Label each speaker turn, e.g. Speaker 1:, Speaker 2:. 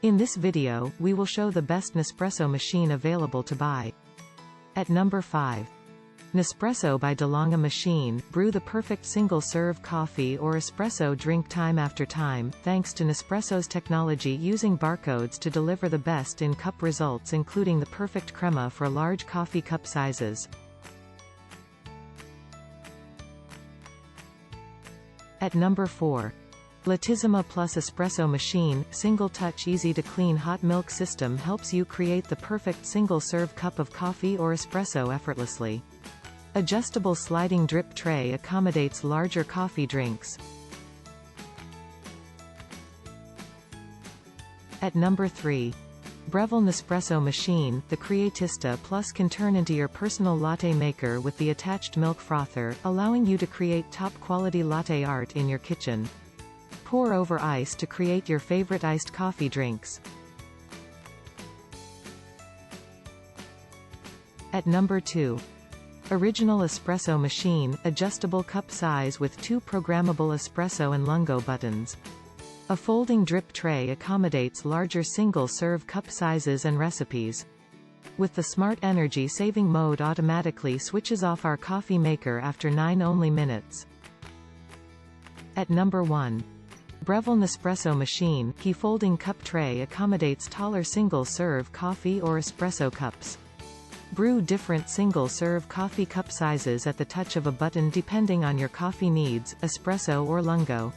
Speaker 1: In this video, we will show the best Nespresso machine available to buy. At number 5. Nespresso by DeLonghi machine. Brew the perfect single-serve coffee or espresso drink time after time, thanks to Nespresso's technology using barcodes to deliver the best in-cup results, including the perfect crema for large coffee cup sizes. At number 4. Lattissima Plus Espresso Machine. Single-touch easy-to-clean hot milk system helps you create the perfect single-serve cup of coffee or espresso effortlessly. Adjustable sliding drip tray accommodates larger coffee drinks. At number 3. Breville-Nespresso Machine. The Creatista Plus can turn into your personal latte maker with the attached milk frother, allowing you to create top-quality latte art in your kitchen. Pour over ice to create your favorite iced coffee drinks. At number 2. Original Espresso Machine. Adjustable cup size with 2 programmable Espresso and Lungo buttons. A folding drip tray accommodates larger single-serve cup sizes and recipes. With the Smart Energy Saving Mode automatically switches off our coffee maker after 9 only minutes. At number 1. Breville-Nespresso Machine. Key folding cup tray accommodates taller single-serve coffee or espresso cups. Brew different single-serve coffee cup sizes at the touch of a button depending on your coffee needs, espresso or lungo.